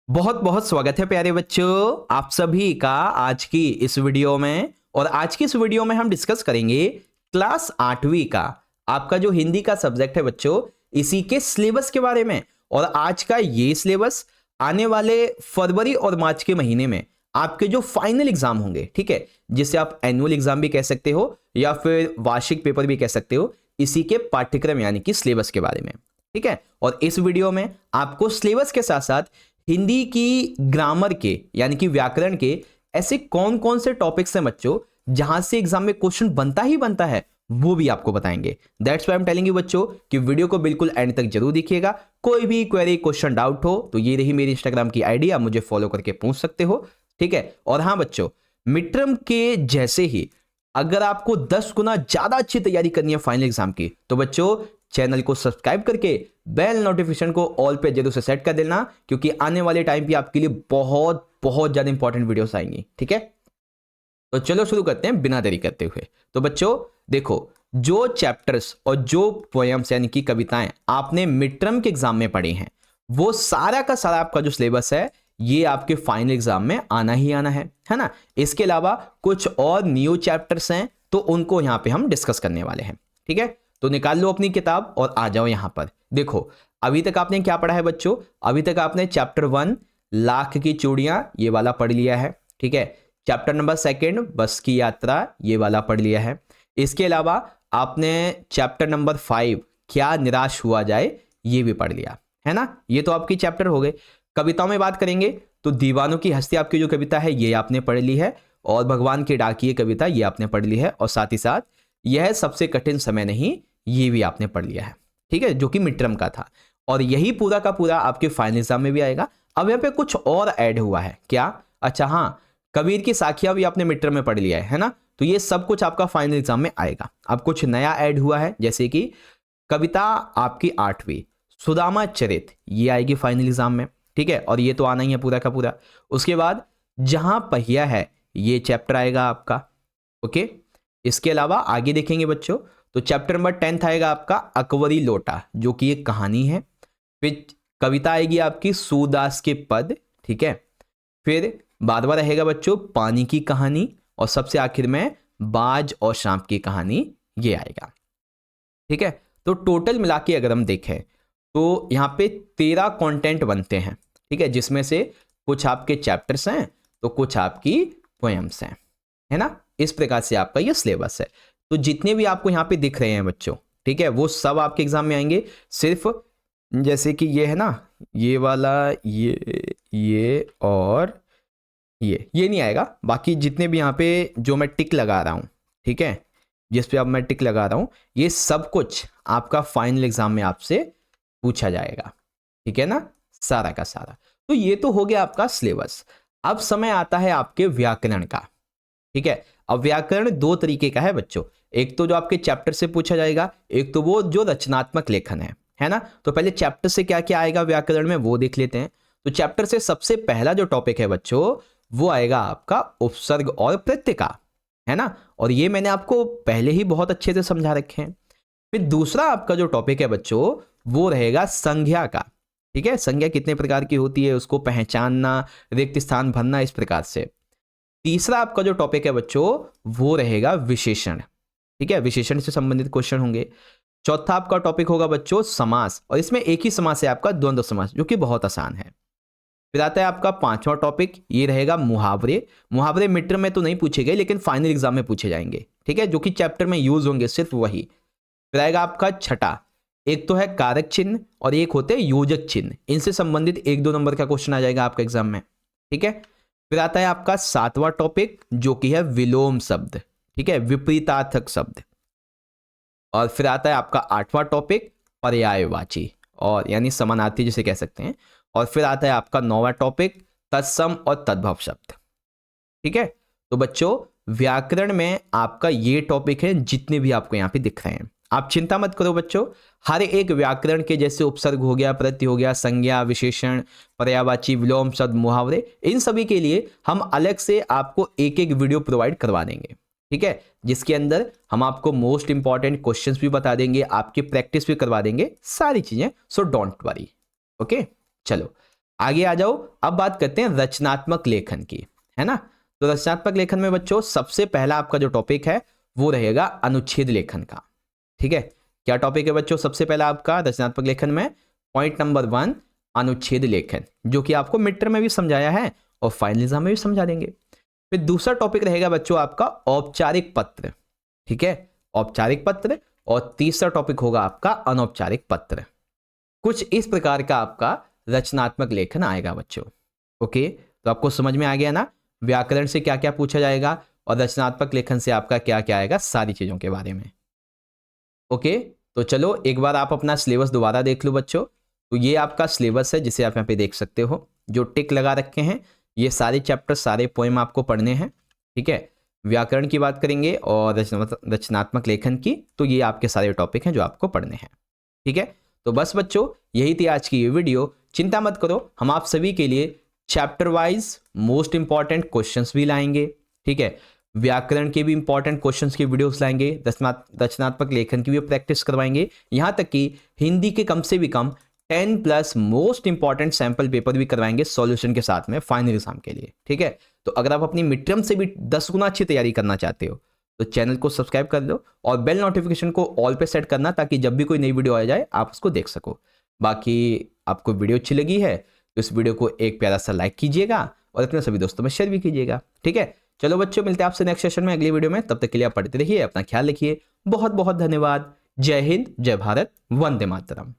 बहुत बहुत स्वागत है प्यारे बच्चों आप सभी का आज की इस वीडियो में। और आज की इस वीडियो में हम डिस्कस करेंगे क्लास 8वीं का आपका जो हिंदी का सब्जेक्ट है बच्चों, इसी के सिलेबस के बारे में। और आज का ये सिलेबस आने वाले फरवरी और मार्च के महीने में आपके जो फाइनल एग्जाम होंगे, ठीक है, जिसे आप एनुअल एग्जाम भी कह सकते हो या फिर वार्षिक पेपर भी कह सकते हो, इसी के पाठ्यक्रम यानी कि सिलेबस के बारे में, ठीक है। और इस वीडियो में आपको सिलेबस के साथ साथ हिंदी की ग्रामर के यानी कि व्याकरण के ऐसे कौन कौन से टॉपिक्स हैं बच्चों जहां से एग्जाम में क्वेश्चन बनता ही बनता है, वो भी आपको बताएंगे। That's why I am telling you बच्चों कि वीडियो को बिल्कुल एंड तक जरूर देखिएगा। कोई भी क्वेरी क्वेश्चन डाउट हो तो ये रही मेरी इंस्टाग्राम की आईडी, आप मुझे फॉलो करके पूछ सकते हो, ठीक है। और हाँ बच्चों, मिड टर्म के जैसे ही अगर आपको 10 गुना ज्यादा अच्छी तैयारी करनी है फाइनल एग्जाम की, तो बच्चों चैनल को सब्सक्राइब करके बेल नोटिफिकेशन को ऑल पे जरूर से सेट कर देना, क्योंकि आने वाले टाइम पे आपके लिए बहुत बहुत ज्यादा इंपॉर्टेंट वीडियोस आएंगी, ठीक है। तो चलो शुरू करते हैं बिना देरी करते हुए। तो बच्चों देखो, जो चैप्टर्स और जो पोएम्स यानी कि कविताएं आपने मिड टर्म के एग्जाम में पढ़ी हैं, वो सारा का सारा आपका जो सिलेबस है ये आपके फाइनल एग्जाम में आना ही आना है ना। इसके अलावा कुछ और न्यू चैप्टर्स हैं तो उनको यहां पे हम डिस्कस करने वाले हैं, ठीक है। तो निकाल लो अपनी किताब और आ जाओ यहां पर। देखो अभी तक आपने क्या पढ़ा है बच्चों, अभी तक आपने चैप्टर 1 लाख की चूड़ियां ये वाला पढ़ लिया है, ठीक है। चैप्टर नंबर 2 बस की यात्रा ये वाला पढ़ लिया है। इसके अलावा आपने चैप्टर नंबर 5 क्या निराश हुआ जाए ये भी पढ़ लिया है ना। ये तो आपकी चैप्टर हो गए। कविताओं में बात करेंगे तो दीवानों की हस्ती आपकी जो कविता है ये आपने पढ़ ली है, और भगवान के डाकिए कविता ये आपने पढ़ ली है, और साथ ही साथ यह सबसे कठिन समय नहीं ये भी आपने पढ़ लिया है, ठीक है, जो कि मिड टर्म का था। और यही पूरा का पूरा आपके फाइनल एग्जाम में भी आएगा। अब यहाँ पे कुछ और ऐड हुआ है क्या, अच्छा हाँ, कबीर की साखियां भी आपने मिड टर्म में पढ़ लिया है ना। तो ये सब कुछ आपका फाइनल एग्जाम में आएगा। अब कुछ नया ऐड हुआ है, जैसे कि कविता आपकी 8वीं सुदामा चरित ये आएगी फाइनल एग्जाम में, ठीक है। और ये तो आना ही है पूरा का पूरा। उसके बाद जहां पहिया है ये चैप्टर आएगा आपका, ओके। इसके अलावा आगे देखेंगे बच्चों तो चैप्टर नंबर 10 आएगा आपका अकबरी लोटा, जो कि एक कहानी है। फिर कविता आएगी आपकी सूरदास के पद, ठीक है। फिर बाद में रहेगा बच्चों पानी की कहानी, और सबसे आखिर में बाज और सांप की कहानी ये आएगा, ठीक है। तो टोटल मिला के अगर हम देखें तो यहाँ पे 13 कंटेंट बनते हैं, ठीक है, जिसमें से कुछ आपके चैप्टर्स हैं तो कुछ आपकी पोएम्स हैं, है ना। इस प्रकार से आपका ये सिलेबस है। तो जितने भी आपको यहाँ पे दिख रहे हैं बच्चों, ठीक है, वो सब आपके एग्जाम में आएंगे। सिर्फ जैसे कि ये है ना, ये वाला, ये और ये नहीं आएगा। बाकी जितने भी यहाँ पे जो मैं टिक लगा रहा हूँ, ठीक है, जिस पे अब मैं टिक लगा रहा हूँ, ये सब कुछ आपका फाइनल एग्जाम में आपसे पूछा जाएगा, ठीक है ना, सारा का सारा। तो ये तो हो गया आपका सिलेबस। अब समय आता है आपके व्याकरण का, ठीक है। अब व्याकरण दो तरीके का है बच्चों, एक तो जो आपके चैप्टर से पूछा जाएगा, एक तो वो जो रचनात्मक लेखन है ना। तो पहले चैप्टर से क्या क्या आएगा व्याकरण में वो देख लेते हैं। तो चैप्टर से सबसे पहला जो टॉपिक है बच्चों वो आएगा आपका उपसर्ग और प्रत्यय का, है ना। और ये मैंने आपको पहले ही बहुत अच्छे से समझा रखे हैं। फिर दूसरा आपका जो टॉपिक है बच्चों वो रहेगा संज्ञा का, ठीक है। संज्ञा कितने प्रकार की होती है उसको पहचानना, रिक्त स्थान भरना, इस प्रकार से। तीसरा आपका जो टॉपिक है बच्चों वो रहेगा विशेषण, ठीक है, विशेषण से संबंधित क्वेश्चन होंगे। चौथा आपका टॉपिक होगा बच्चों समास, और इसमें एक ही समास है आपका द्वंद्व समास, जो कि बहुत आसान है। फिर आता है आपका 5वां टॉपिक, ये रहेगा मुहावरे। मुहावरे मिड टर्म में तो नहीं पूछे गए लेकिन फाइनल एग्जाम में पूछे जाएंगे, ठीक है, जो कि चैप्टर में यूज होंगे सिर्फ वही। फिर आएगा आपका 6, एक तो है कारक चिन्ह और एक होते हैं योजक चिन्ह, इनसे संबंधित 1-2 नंबर का क्वेश्चन आ जाएगा आपका एग्जाम में, ठीक है। फिर आता है आपका 7वां टॉपिक जो कि है विलोम शब्द, ठीक है, विपरीतार्थक शब्द। और फिर आता है आपका 8वां टॉपिक पर्यायवाची, और यानी समानार्थी जिसे कह सकते हैं। और फिर आता है आपका 9वां टॉपिक तत्सम और तद्भव शब्द, ठीक है। तो बच्चों व्याकरण में आपका ये टॉपिक है जितने भी आपको यहाँ पे दिख रहे हैं। आप चिंता मत करो बच्चों, हर एक व्याकरण के जैसे उपसर्ग हो गया, प्रत्यय हो गया, संज्ञा, विशेषण, पर्यायवाची, विलोम शब्द, मुहावरे, इन सभी के लिए हम अलग से आपको एक एक वीडियो प्रोवाइड करवा देंगे, ठीक है, जिसके अंदर हम आपको मोस्ट इंपॉर्टेंट क्वेश्चंस भी बता देंगे, आपकी प्रैक्टिस भी करवा देंगे, सारी चीजें। So don't worry, okay. चलो आगे आ जाओ, अब बात करते हैं रचनात्मक लेखन की, है ना। तो रचनात्मक लेखन में बच्चों सबसे पहला आपका जो टॉपिक है वो रहेगा अनुच्छेद लेखन का। ठीक है, क्या टॉपिक है बच्चों सबसे पहला आपका रचनात्मक लेखन में? पॉइंट नंबर 1 अनुच्छेद लेखन, जो कि आपको मिड टर्म में भी समझाया है और फाइनल एग्जाम में भी समझा देंगे। फिर दूसरा टॉपिक रहेगा बच्चों आपका औपचारिक पत्र। ठीक है, औपचारिक पत्र। और तीसरा टॉपिक होगा आपका अनौपचारिक पत्र। कुछ इस प्रकार का आपका रचनात्मक लेखन आएगा बच्चों। ओके, तो आपको समझ में आ गया ना व्याकरण से क्या क्या पूछा जाएगा और रचनात्मक लेखन से आपका क्या क्या आएगा, सारी चीजों के बारे में। ओके, तो चलो एक बार आप अपना सिलेबस दोबारा देख लो बच्चों। तो ये आपका सिलेबस है जिसे आप यहाँ पे देख सकते हो, जो टिक लगा रखे हैं। ये सारे चैप्टर सारे पोएम आपको पढ़ने हैं। ठीक है, व्याकरण की बात करेंगे और रचनात्मक लेखन की, तो ये आपके सारे टॉपिक हैं जो आपको पढ़ने हैं। ठीक है, तो बस बच्चों यही थी आज की ये वीडियो। चिंता मत करो, हम आप सभी के लिए chapter wise most important questions भी लाएंगे। ठीक है, व्याकरण के भी इंपॉर्टेंट क्वेश्चंस की वीडियोस लाएंगे, रचनात्मक लेखन की भी प्रैक्टिस करवाएंगे, यहाँ तक कि हिंदी के कम से भी कम 10+ मोस्ट इंपॉर्टेंट सैंपल पेपर भी करवाएंगे सॉल्यूशन के साथ में फाइनल एग्जाम के लिए। ठीक है, तो अगर आप अपनी मिड टर्म से भी 10 गुना अच्छी तैयारी करना चाहते हो तो चैनल को सब्सक्राइब कर लो और बेल नोटिफिकेशन को ऑल पे सेट करना, ताकि जब भी कोई नई वीडियो आ जाए आप उसको देख सको। बाकी आपको वीडियो अच्छी लगी है तो इस वीडियो को एक प्यारा सा लाइक कीजिएगा और अपने सभी दोस्तों में शेयर भी कीजिएगा। ठीक है, चलो बच्चों मिलते हैं आपसे नेक्स्ट सेशन में अगली वीडियो में। तब तक के लिए आप पढ़ते रहिए, अपना ख्याल रखिए। बहुत बहुत धन्यवाद। जय हिंद, जय भारत, वंदे मातरम।